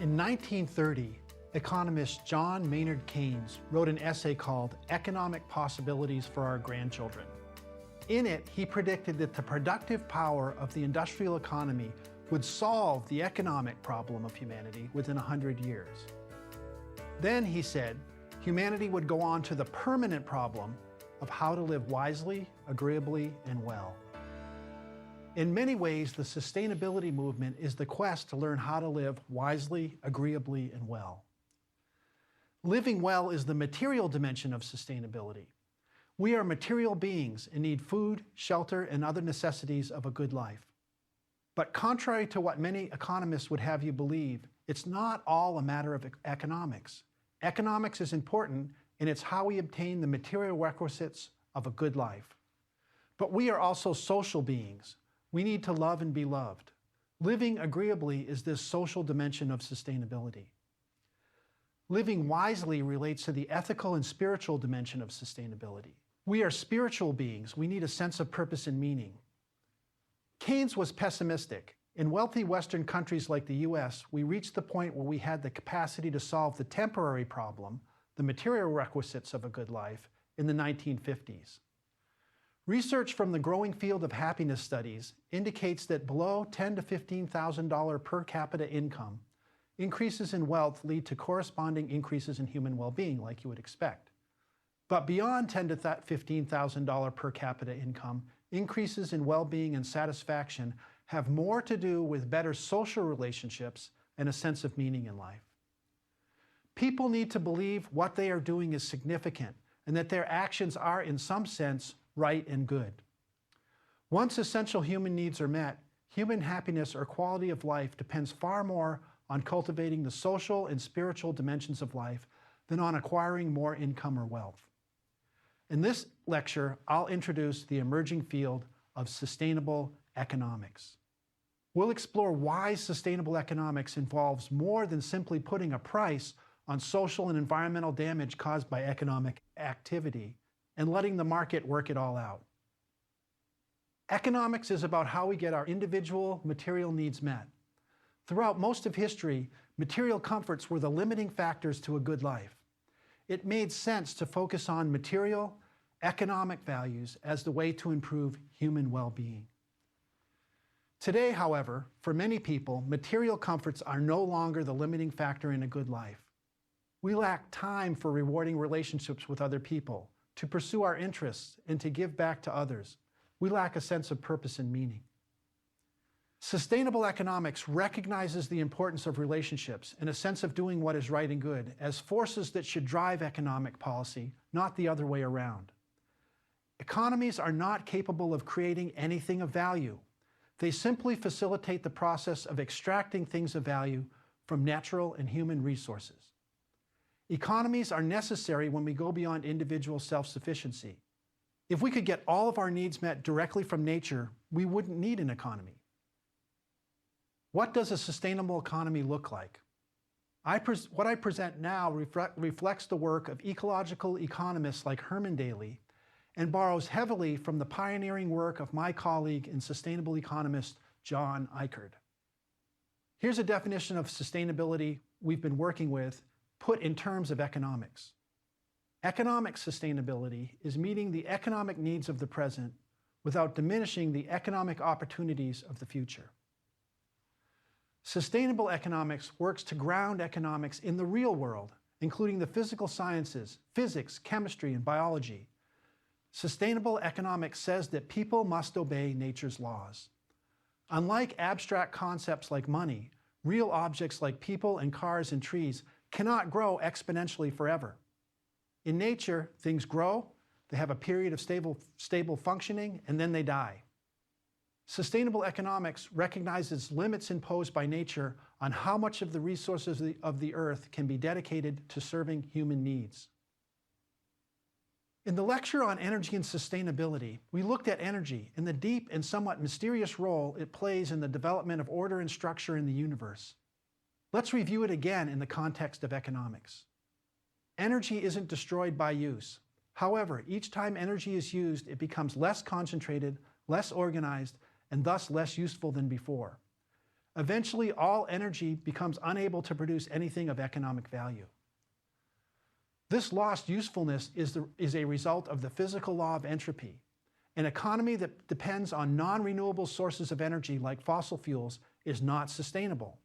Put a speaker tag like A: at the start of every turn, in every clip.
A: In 1930, economist John Maynard Keynes wrote an essay called Economic Possibilities for Our Grandchildren. In it, he predicted that the productive power of the industrial economy would solve the economic problem of humanity within 100 years. Then, he said, humanity would go on to the permanent problem of how to live wisely, agreeably, and well. In many ways, the sustainability movement is the quest to learn how to live wisely, agreeably, and well. Living well is the material dimension of sustainability. We are material beings and need food, shelter, and other necessities of a good life. But contrary to what many economists would have you believe, it's not all a matter of economics. Economics is important, and it's how we obtain the material requisites of a good life. But we are also social beings. We need to love and be loved. Living agreeably is this social dimension of sustainability. Living wisely relates to the ethical and spiritual dimension of sustainability. We are spiritual beings. We need a sense of purpose and meaning. Keynes was pessimistic. In wealthy Western countries like the US, we reached the point where we had the capacity to solve the temporary problem, the material requisites of a good life, in the 1950s. Research from the growing field of happiness studies indicates that below $10,000 to $15,000 per capita income, increases in wealth lead to corresponding increases in human well-being, like you would expect. But beyond $10,000 to $15,000 per capita income, increases in well-being and satisfaction have more to do with better social relationships and a sense of meaning in life. People need to believe what they are doing is significant and that their actions are, in some sense, right and good. Once essential human needs are met, human happiness or quality of life depends far more on cultivating the social and spiritual dimensions of life than on acquiring more income or wealth. In this lecture, I'll introduce the emerging field of sustainable economics. We'll explore why sustainable economics involves more than simply putting a price on social and environmental damage caused by economic activity and letting the market work it all out. Economics is about how we get our individual material needs met. Throughout most of history, material comforts were the limiting factors to a good life. It made sense to focus on material, economic values as the way to improve human well-being. Today, however, for many people, material comforts are no longer the limiting factor in a good life. We lack time for rewarding relationships with other people, to pursue our interests, and to give back to others. We lack a sense of purpose and meaning. Sustainable economics recognizes the importance of relationships and a sense of doing what is right and good as forces that should drive economic policy, not the other way around. Economies are not capable of creating anything of value. They simply facilitate the process of extracting things of value from natural and human resources. Economies are necessary when we go beyond individual self-sufficiency. If we could get all of our needs met directly from nature, we wouldn't need an economy. What does a sustainable economy look like? What I present now reflects the work of ecological economists like Herman Daly and borrows heavily from the pioneering work of my colleague and sustainable economist, John Eichard. Here's a definition of sustainability we've been working with, put in terms of economics. Economic sustainability is meeting the economic needs of the present without diminishing the economic opportunities of the future. Sustainable economics works to ground economics in the real world, including the physical sciences, physics, chemistry, and biology. Sustainable economics says that people must obey nature's laws. Unlike abstract concepts like money, real objects like people and cars and trees cannot grow exponentially forever. In nature, things grow, they have a period of stable functioning, and then they die. Sustainable economics recognizes limits imposed by nature on how much of the resources of the earth can be dedicated to serving human needs. In the lecture on energy and sustainability, we looked at energy and the deep and somewhat mysterious role it plays in the development of order and structure in the universe. Let's review it again in the context of economics. Energy isn't destroyed by use. However, each time energy is used, it becomes less concentrated, less organized, and thus less useful than before. Eventually, all energy becomes unable to produce anything of economic value. This lost usefulness is a result of the physical law of entropy. An economy that depends on non-renewable sources of energy like fossil fuels is not sustainable.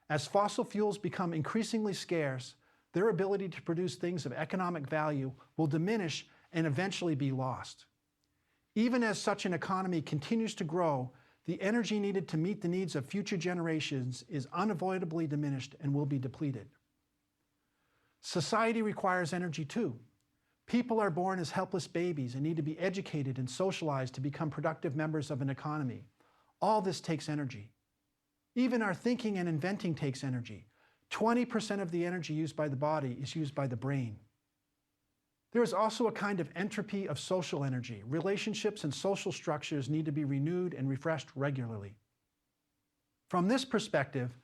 A: As fossil fuels become increasingly scarce, their ability to produce things of economic value will diminish and eventually be lost. Even as such an economy continues to grow, the energy needed to meet the needs of future generations is unavoidably diminished and will be depleted. Society requires energy too. People are born as helpless babies and need to be educated and socialized to become productive members of an economy. All this takes energy. Even our thinking and inventing takes energy. 20% of the energy used by the body is used by the brain. There is also a kind of entropy of social energy. Relationships and social structures need to be renewed and refreshed regularly. From this perspective,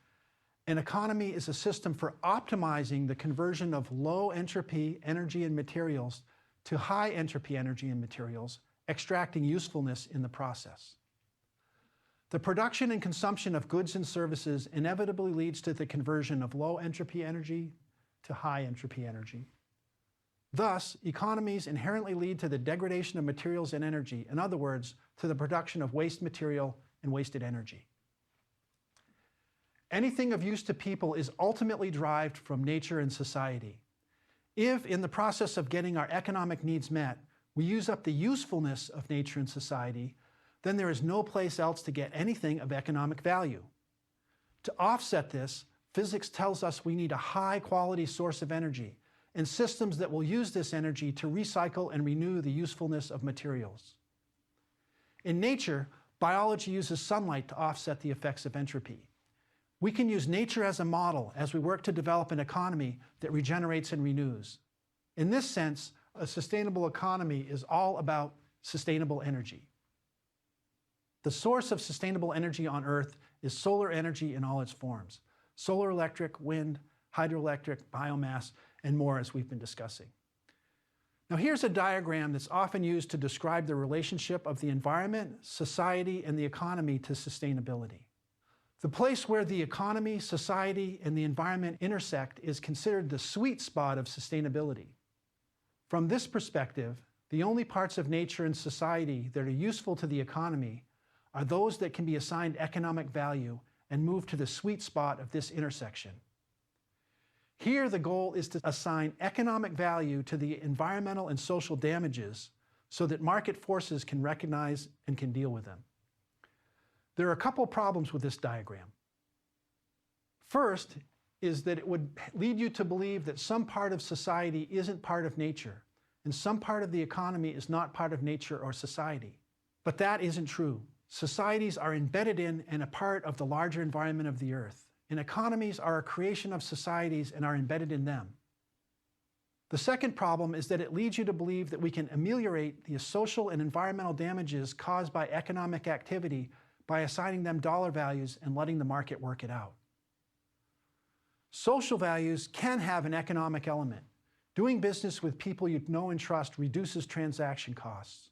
A: an economy is a system for optimizing the conversion of low entropy energy and materials to high entropy energy and materials, extracting usefulness in the process. The production and consumption of goods and services inevitably leads to the conversion of low entropy energy to high entropy energy. Thus, economies inherently lead to the degradation of materials and energy, in other words, to the production of waste material and wasted energy. Anything of use to people is ultimately derived from nature and society. If, in the process of getting our economic needs met, we use up the usefulness of nature and society, then there is no place else to get anything of economic value. To offset this, physics tells us we need a high-quality source of energy and systems that will use this energy to recycle and renew the usefulness of materials. In nature, biology uses sunlight to offset the effects of entropy. We can use nature as a model as we work to develop an economy that regenerates and renews. In this sense, a sustainable economy is all about sustainable energy. The source of sustainable energy on Earth is solar energy in all its forms: solar electric, wind, hydroelectric, biomass, and more, as we've been discussing. Now here's a diagram that's often used to describe the relationship of the environment, society, and the economy to sustainability. The place where the economy, society, and the environment intersect is considered the sweet spot of sustainability. From this perspective, the only parts of nature and society that are useful to the economy are those that can be assigned economic value and move to the sweet spot of this intersection. Here, the goal is to assign economic value to the environmental and social damages so that market forces can recognize and can deal with them. There are a couple problems with this diagram. First is that it would lead you to believe that some part of society isn't part of nature, and some part of the economy is not part of nature or society. But that isn't true. Societies are embedded in and a part of the larger environment of the Earth, and economies are a creation of societies and are embedded in them. The second problem is that it leads you to believe that we can ameliorate the social and environmental damages caused by economic activity by assigning them dollar values and letting the market work it out. Social values can have an economic element. Doing business with people you know and trust reduces transaction costs.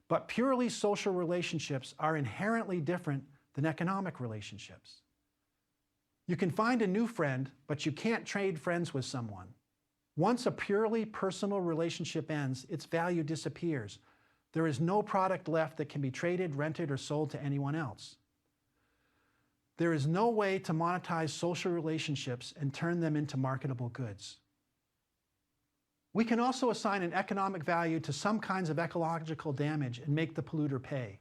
A: But purely social relationships are inherently different than economic relationships. You can find a new friend, but you can't trade friends with someone. Once a purely personal relationship ends, its value disappears. There is no product left that can be traded, rented, or sold to anyone else. There is no way to monetize social relationships and turn them into marketable goods. We can also assign an economic value to some kinds of ecological damage and make the polluter pay.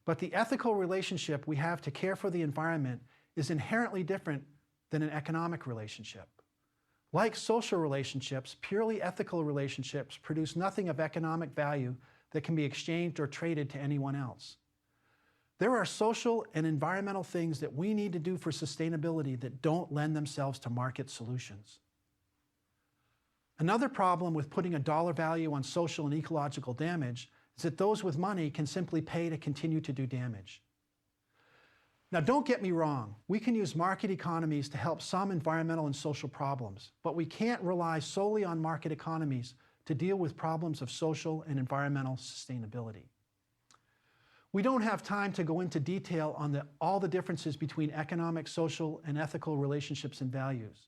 A: But the ethical relationship we have to care for the environment is inherently different than an economic relationship. Like social relationships, purely ethical relationships produce nothing of economic value that can be exchanged or traded to anyone else. There are social and environmental things that we need to do for sustainability that don't lend themselves to market solutions. Another problem with putting a dollar value on social and ecological damage is that those with money can simply pay to continue to do damage. Now, don't get me wrong, we can use market economies to help some environmental and social problems, but we can't rely solely on market economies to deal with problems of social and environmental sustainability. We don't have time to go into detail on all the differences between economic, social, and ethical relationships and values.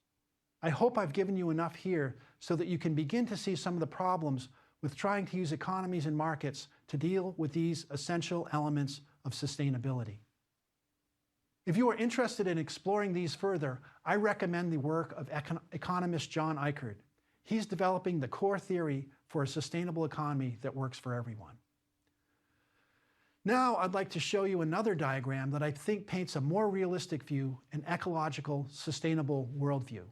A: I hope I've given you enough here so that you can begin to see some of the problems with trying to use economies and markets to deal with these essential elements of sustainability. If you are interested in exploring these further, I recommend the work of economist John. He's developing the core theory for a sustainable economy that works for everyone. Now I'd like to show you another diagram that I think paints a more realistic view, an ecological, sustainable worldview.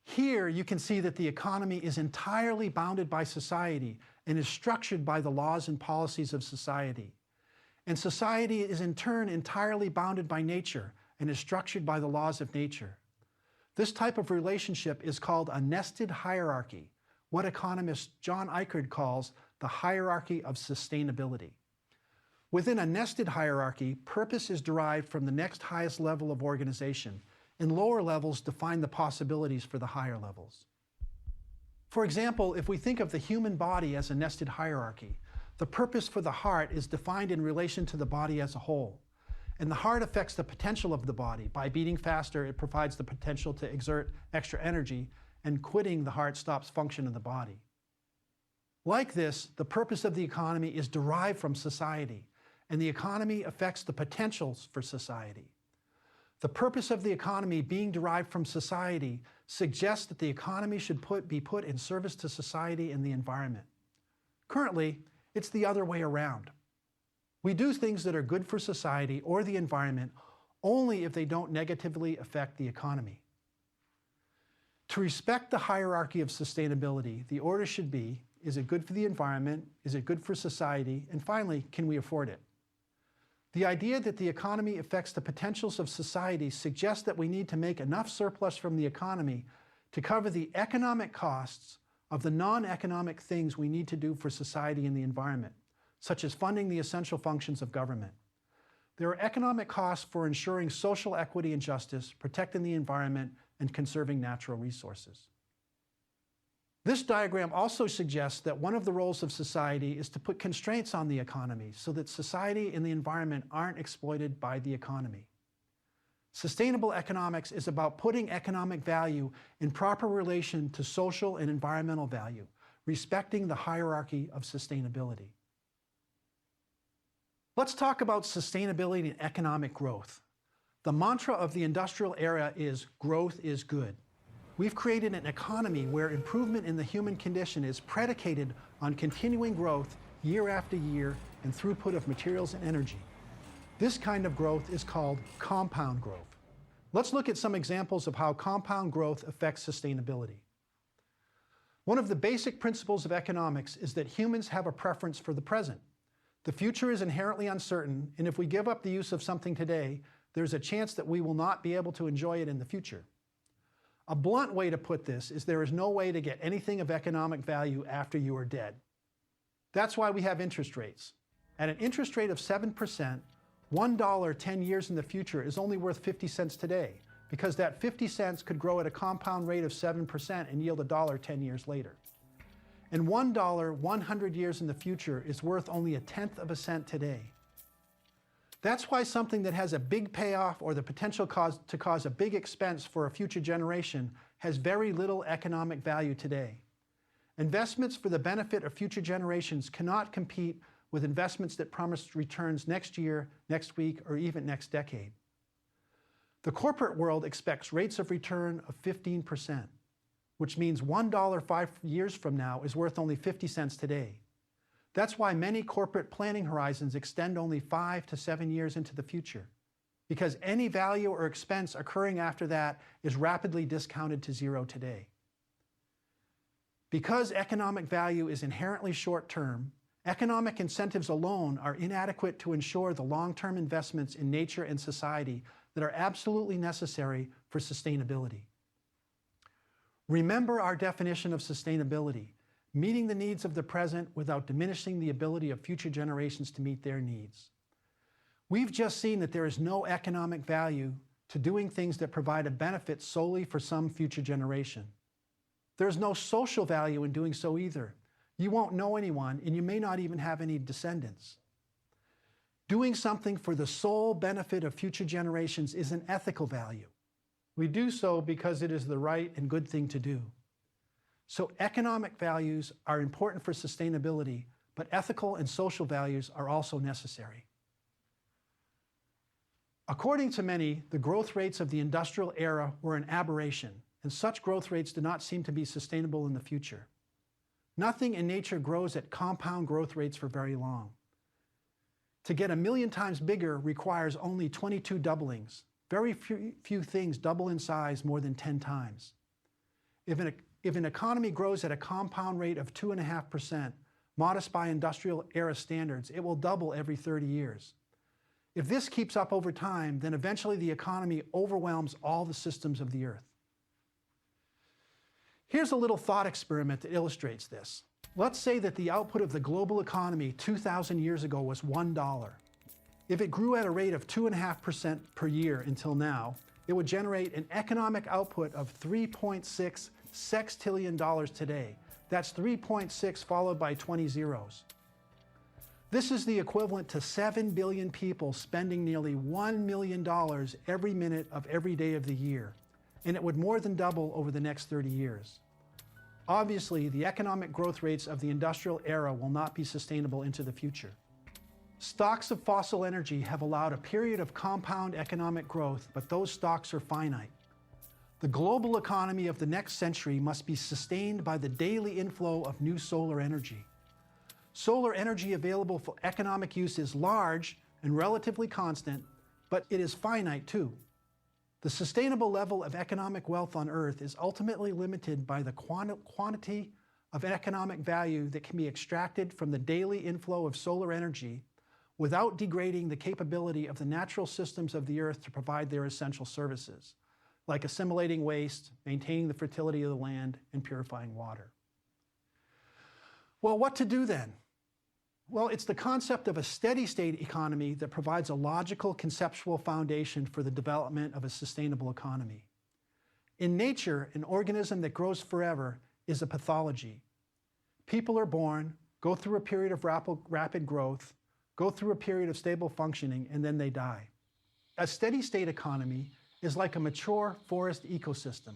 A: Here you can see that the economy is entirely bounded by society and is structured by the laws and policies of society. And society is in turn entirely bounded by nature and is structured by the laws of nature. This type of relationship is called a nested hierarchy, what economist John calls the hierarchy of sustainability. Within a nested hierarchy, purpose is derived from the next highest level of organization, and lower levels define the possibilities for the higher levels. For example, if we think of the human body as a nested hierarchy, the purpose for the heart is defined in relation to the body as a whole. And the heart affects the potential of the body. By beating faster, it provides the potential to exert extra energy, and quitting the heart stops function of the body. Like this, the purpose of the economy is derived from society, and the economy affects the potentials for society. The purpose of the economy being derived from society suggests that the economy should be put in service to society and the environment. Currently, it's the other way around. We do things that are good for society or the environment only if they don't negatively affect the economy. To respect the hierarchy of sustainability, the order should be, is it good for the environment? Is it good for society? And finally, can we afford it? The idea that the economy affects the potentials of society suggests that we need to make enough surplus from the economy to cover the economic costs of the non-economic things we need to do for society and the environment, such as funding the essential functions of government. There are economic costs for ensuring social equity and justice, protecting the environment, and conserving natural resources. This diagram also suggests that one of the roles of society is to put constraints on the economy so that society and the environment aren't exploited by the economy. Sustainable economics is about putting economic value in proper relation to social and environmental value, respecting the hierarchy of sustainability. Let's talk about sustainability and economic growth. The mantra of the industrial era is growth is good. We've created an economy where improvement in the human condition is predicated on continuing growth year after year and throughput of materials and energy. This kind of growth is called compound growth. Let's look at some examples of how compound growth affects sustainability. One of the basic principles of economics is that humans have a preference for the present. The future is inherently uncertain, and if we give up the use of something today, there's a chance that we will not be able to enjoy it in the future. A blunt way to put this is there is no way to get anything of economic value after you are dead. That's why we have interest rates. At an interest rate of 7%, $1 10 years in the future is only worth 50 cents today, because that 50 cents could grow at a compound rate of 7% and yield $1 10 years later. And $1 100 years in the future is worth only 1/10 of a cent today. That's why something that has a big payoff or the potential to cause a big expense for a future generation has very little economic value today. Investments for the benefit of future generations cannot compete with investments that promise returns next year, next week, or even next decade. The corporate world expects rates of return of 15%, which means $1 5 years from now is worth only 50 cents today. That's why many corporate planning horizons extend only 5 to 7 years into the future, because any value or expense occurring after that is rapidly discounted to zero today. Because economic value is inherently short-term, economic incentives alone are inadequate to ensure the long-term investments in nature and society that are absolutely necessary for sustainability. Remember our definition of sustainability: meeting the needs of the present without diminishing the ability of future generations to meet their needs. We've just seen that there is no economic value to doing things that provide a benefit solely for some future generation. There's no social value in doing so either. You won't know anyone, and you may not even have any descendants. Doing something for the sole benefit of future generations is an ethical value. We do so because it is the right and good thing to do. So economic values are important for sustainability, but ethical and social values are also necessary. According to many, the growth rates of the industrial era were an aberration, and such growth rates do not seem to be sustainable in the future. Nothing in nature grows at compound growth rates for very long. To get 1,000,000 times bigger requires only 22 doublings. Very few things double in size more than 10 times. If an economy grows at a compound rate of 2.5%, modest by industrial era standards, it will double every 30 years. If this keeps up over time, then eventually the economy overwhelms all the systems of the earth. Here's a little thought experiment that illustrates this. Let's say that the output of the global economy 2,000 years ago was $1. If it grew at a rate of 2.5% per year until now, it would generate an economic output of $3.6 sextillion today. That's 3.6 followed by 20 zeros. This is the equivalent to 7 billion people spending nearly $1 million every minute of every day of the year, and it would more than double over the next 30 years. Obviously, the economic growth rates of the industrial era will not be sustainable into the future. Stocks of fossil energy have allowed a period of compound economic growth, but those stocks are finite. The global economy of the next century must be sustained by the daily inflow of new solar energy. Solar energy available for economic use is large and relatively constant, but it is finite too. The sustainable level of economic wealth on Earth is ultimately limited by the quantity of economic value that can be extracted from the daily inflow of solar energy without degrading the capability of the natural systems of the Earth to provide their essential services, like assimilating waste, maintaining the fertility of the land, and purifying water. Well, what to do then? Well, it's the concept of a steady-state economy that provides a logical conceptual foundation for the development of a sustainable economy. In nature, an organism that grows forever is a pathology. People are born, go through a period of rapid growth, go through a period of stable functioning, and then they die. A steady-state economy is like a mature forest ecosystem.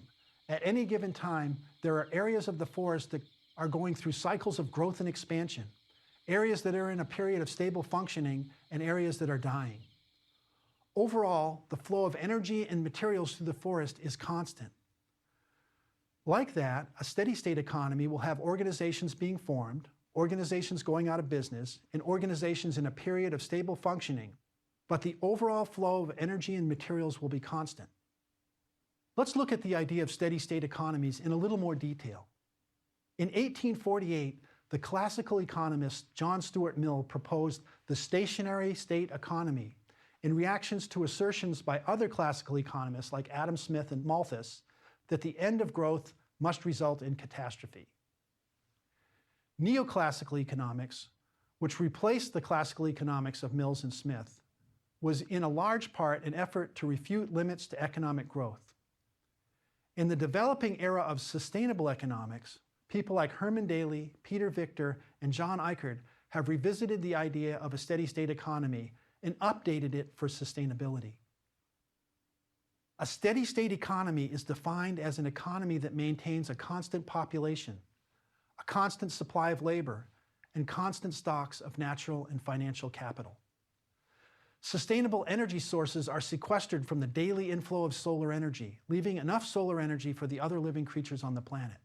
A: At any given time, there are areas of the forest that are going through cycles of growth and expansion, areas that are in a period of stable functioning, and areas that are dying. Overall, the flow of energy and materials through the forest is constant. Like that, a steady-state economy will have organizations being formed, organizations going out of business, and organizations in a period of stable functioning, but the overall flow of energy and materials will be constant. Let's look at the idea of steady-state economies in a little more detail. In 1848, the classical economist John Stuart Mill proposed the stationary state economy in reactions to assertions by other classical economists like Adam Smith and Malthus that the end of growth must result in catastrophe. Neoclassical economics, which replaced the classical economics of Mills and Smith, was in a large part an effort to refute limits to economic growth. In the developing era of sustainable economics, people like Herman Daly, Peter Victor, and John Eichert have revisited the idea of a steady-state economy and updated it for sustainability. A steady-state economy is defined as an economy that maintains a constant population, a constant supply of labor, and constant stocks of natural and financial capital. Sustainable energy sources are sequestered from the daily inflow of solar energy, leaving enough solar energy for the other living creatures on the planet.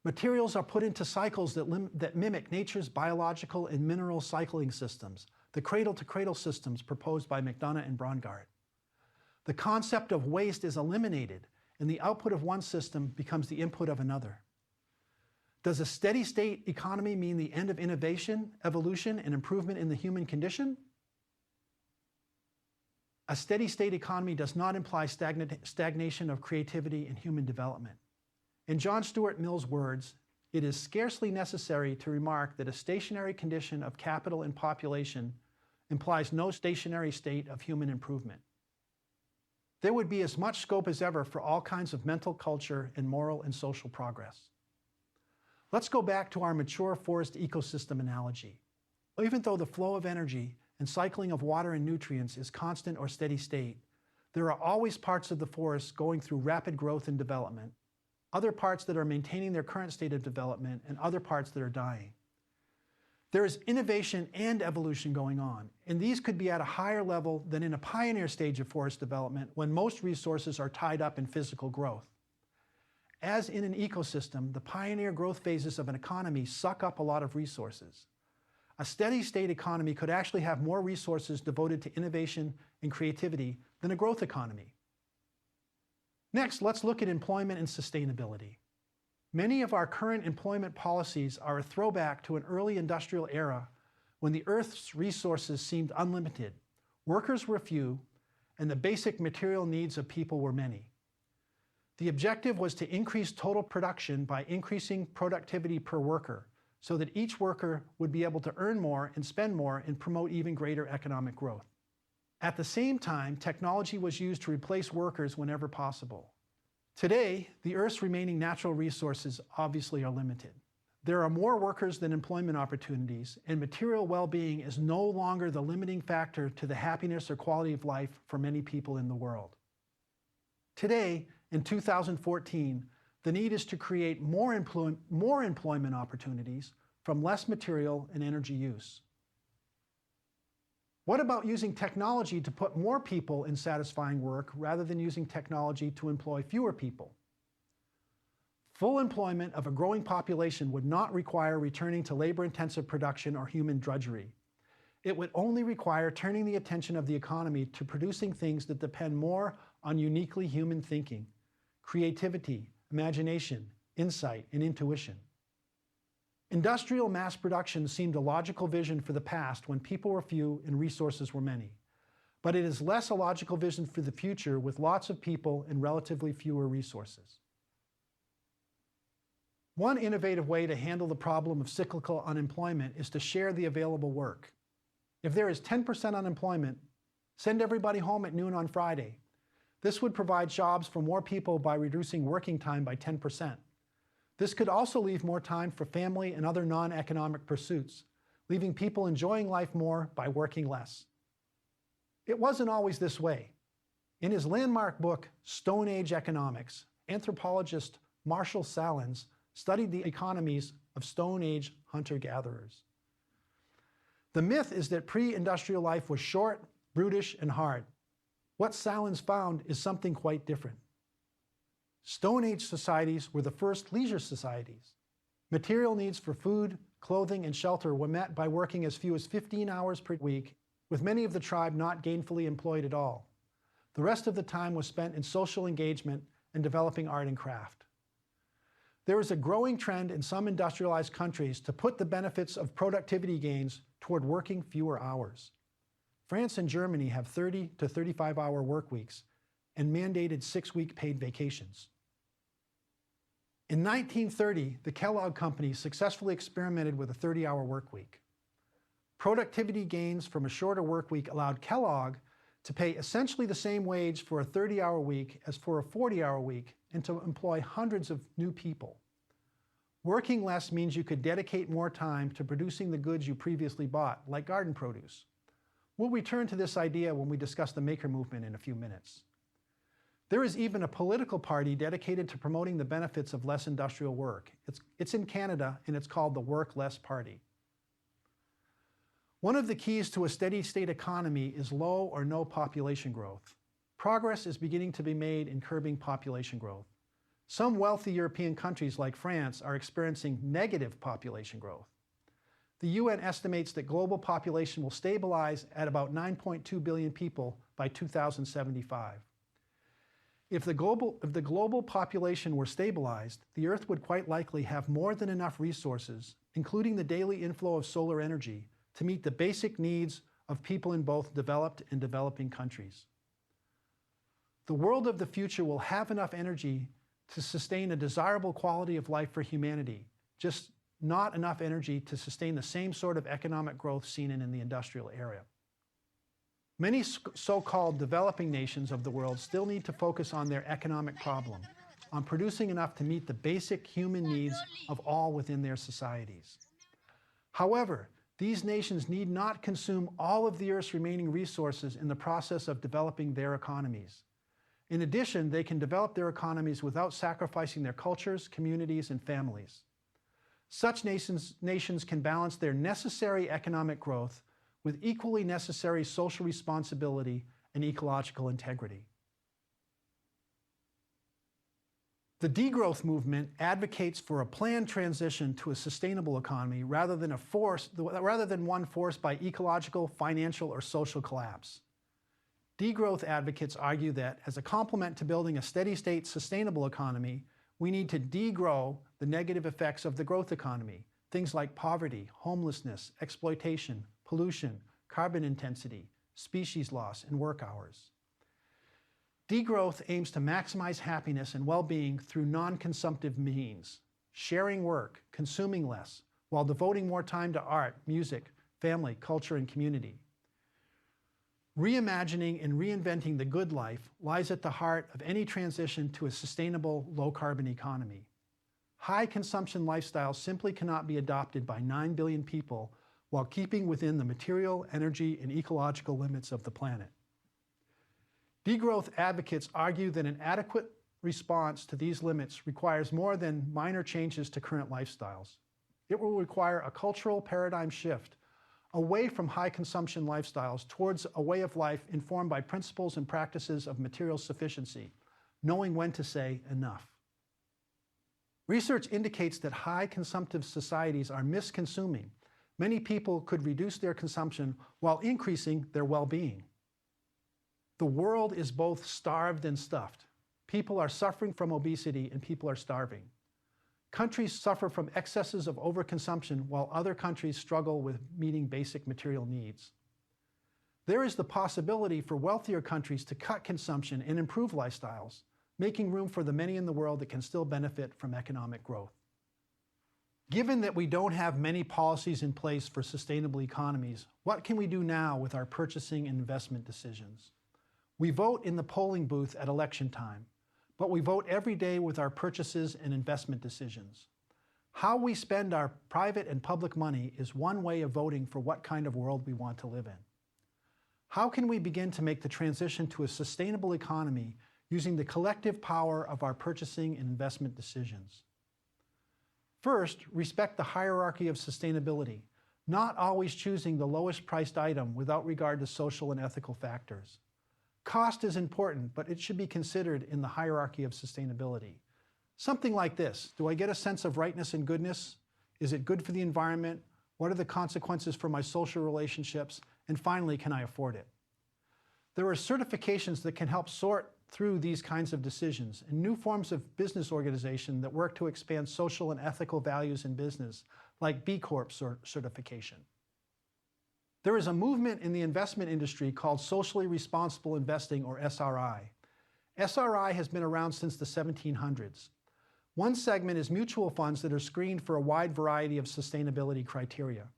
A: Materials are put into cycles that mimic nature's biological and mineral cycling systems, the cradle-to-cradle systems proposed by McDonough and Braungart. The concept of waste is eliminated, and the output of one system becomes the input of another. Does a steady-state economy mean the end of innovation, evolution, and improvement in the human condition? A steady-state economy does not imply stagnation of creativity and human development. In John Stuart Mill's words, it is scarcely necessary to remark that a stationary condition of capital and population implies no stationary state of human improvement. There would be as much scope as ever for all kinds of mental culture and moral and social progress. Let's go back to our mature forest ecosystem analogy. Even though the flow of energy and cycling of water and nutrients is constant or steady state, there are always parts of the forest going through rapid growth and development, other parts that are maintaining their current state of development, and other parts that are dying. There is innovation and evolution going on, and these could be at a higher level than in a pioneer stage of forest development when most resources are tied up in physical growth. As in an ecosystem, the pioneer growth phases of an economy suck up a lot of resources. A steady state economy could actually have more resources devoted to innovation and creativity than a growth economy. Next, let's look at employment and sustainability. Many of our current employment policies are a throwback to an early industrial era when the Earth's resources seemed unlimited, workers were few, and the basic material needs of people were many. The objective was to increase total production by increasing productivity per worker, so that each worker would be able to earn more and spend more and promote even greater economic growth. At the same time, technology was used to replace workers whenever possible. Today, the Earth's remaining natural resources obviously are limited. There are more workers than employment opportunities, and material well-being is no longer the limiting factor to the happiness or quality of life for many people in the world. Today, in 2014, the need is to create more employment opportunities from less material and energy use. What about using technology to put more people in satisfying work rather than using technology to employ fewer people? Full employment of a growing population would not require returning to labor-intensive production or human drudgery. It would only require turning the attention of the economy to producing things that depend more on uniquely human thinking, creativity, imagination, insight, and intuition. Industrial mass production seemed a logical vision for the past when people were few and resources were many. But it is less a logical vision for the future with lots of people and relatively fewer resources. One innovative way to handle the problem of cyclical unemployment is to share the available work. If there is 10% unemployment, send everybody home at noon on Friday. This would provide jobs for more people by reducing working time by 10%. This could also leave more time for family and other non-economic pursuits, leaving people enjoying life more by working less. It wasn't always this way. In his landmark book, Stone Age Economics, anthropologist Marshall Salins studied the economies of Stone Age hunter-gatherers. The myth is that pre-industrial life was short, brutish, and hard. What Salins found is something quite different. Stone Age societies were the first leisure societies. Material needs for food, clothing, and shelter were met by working as few as 15 hours per week, with many of the tribe not gainfully employed at all. The rest of the time was spent in social engagement and developing art and craft. There is a growing trend in some industrialized countries to put the benefits of productivity gains toward working fewer hours. France and Germany have 30 to 35-hour work weeks and mandated 6-week paid vacations. In 1930, the Kellogg Company successfully experimented with a 30-hour work week. Productivity gains from a shorter work week allowed Kellogg to pay essentially the same wage for a 30-hour week as for a 40-hour week and to employ hundreds of new people. Working less means you could dedicate more time to producing the goods you previously bought, like garden produce. We'll return to this idea when we discuss the maker movement in a few minutes. There is even a political party dedicated to promoting the benefits of less industrial work. It's in Canada, and it's called the Work Less Party. One of the keys to a steady state economy is low or no population growth. Progress is beginning to be made in curbing population growth. Some wealthy European countries like France are experiencing negative population growth. The UN estimates that global population will stabilize at about 9.2 billion people by 2075. If the global population were stabilized, the Earth would quite likely have more than enough resources, including the daily inflow of solar energy, to meet the basic needs of people in both developed and developing countries. The world of the future will have enough energy to sustain a desirable quality of life for humanity, just not enough energy to sustain the same sort of economic growth seen in the industrial era. Many so-called developing nations of the world still need to focus on their economic problem, on producing enough to meet the basic human needs of all within their societies. However, These nations need not consume all of the Earth's remaining resources in the process of developing their economies. In addition, they can develop their economies without sacrificing their cultures, communities, and families. Such nations can balance their necessary economic growth with equally necessary social responsibility and ecological integrity. The degrowth movement advocates for a planned transition to a sustainable economy rather than one forced by ecological, financial, or social collapse. Degrowth advocates argue that as a complement to building a steady-state, sustainable economy, we need to degrow the negative effects of the growth economy, things like poverty, homelessness, exploitation, pollution, carbon intensity, species loss, and work hours. Degrowth aims to maximize happiness and well-being through non-consumptive means, sharing work, consuming less, while devoting more time to art, music, family, culture, and community. Reimagining and reinventing the good life lies at the heart of any transition to a sustainable, low-carbon economy. High consumption lifestyles simply cannot be adopted by 9 billion people while keeping within the material, energy, and ecological limits of the planet. Degrowth advocates argue that an adequate response to these limits requires more than minor changes to current lifestyles. It will require a cultural paradigm shift away from high consumption lifestyles towards a way of life informed by principles and practices of material sufficiency, knowing when to say enough. Research indicates that high consumptive societies are misconsuming. Many people could reduce their consumption while increasing their well-being. The world is both starved and stuffed. People are suffering from obesity and people are starving. Countries suffer from excesses of overconsumption while other countries struggle with meeting basic material needs. There is the possibility for wealthier countries to cut consumption and improve lifestyles, making room for the many in the world that can still benefit from economic growth. Given that we don't have many policies in place for sustainable economies, what can we do now with our purchasing and investment decisions? We vote in the polling booth at election time, but we vote every day with our purchases and investment decisions. How we spend our private and public money is one way of voting for what kind of world we want to live in. How can we begin to make the transition to a sustainable economy using the collective power of our purchasing and investment decisions? First, respect the hierarchy of sustainability, not always choosing the lowest priced item without regard to social and ethical factors. Cost is important, but it should be considered in the hierarchy of sustainability. Something like this: do I get a sense of rightness and goodness? Is it good for the environment? What are the consequences for my social relationships? And finally, can I afford it? There are certifications that can help sort through these kinds of decisions and new forms of business organization that work to expand social and ethical values in business, like B Corp certification. There is a movement in the investment industry called socially responsible investing, or SRI. SRI has been around since the 1700s. One segment is mutual funds that are screened for a wide variety of sustainability criteria.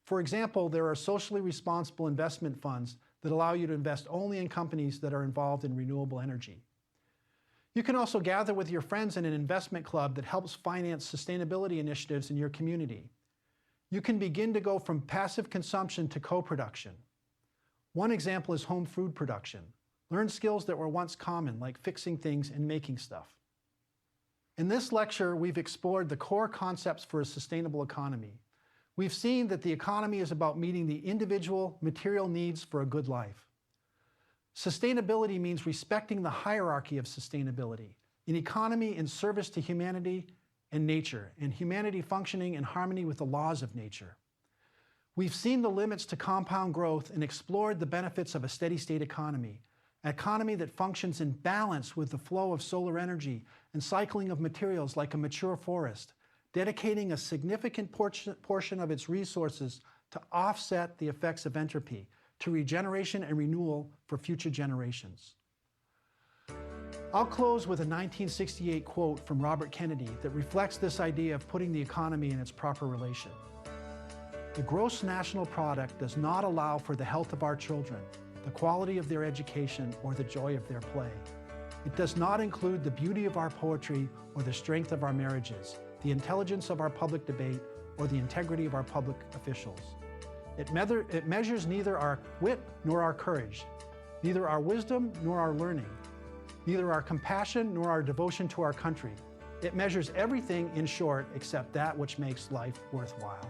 A: For example, there are socially responsible investment funds that allow you to invest only in companies that are involved in renewable energy. You can also gather with your friends in an investment club that helps finance sustainability initiatives in your community. You can begin to go from passive consumption to co-production. One example is home food production. Learn skills that were once common, like fixing things and making stuff. In this lecture, we've explored the core concepts for a sustainable economy. We've seen that the economy is about meeting the individual material needs for a good life. Sustainability means respecting the hierarchy of sustainability, an economy in service to humanity and nature, and humanity functioning in harmony with the laws of nature. We've seen the limits to compound growth and explored the benefits of a steady-state economy, an economy that functions in balance with the flow of solar energy and cycling of materials like a mature forest, dedicating a significant portion of its resources to offset the effects of entropy, to regeneration and renewal for future generations. I'll close with a 1968 quote from Robert Kennedy that reflects this idea of putting the economy in its proper relation. The gross national product does not allow for the health of our children, the quality of their education, or the joy of their play. It does not include the beauty of our poetry or the strength of our marriages, the intelligence of our public debate, or the integrity of our public officials. It measures neither our wit nor our courage, neither our wisdom nor our learning, neither our compassion nor our devotion to our country. It measures everything, in short, except that which makes life worthwhile.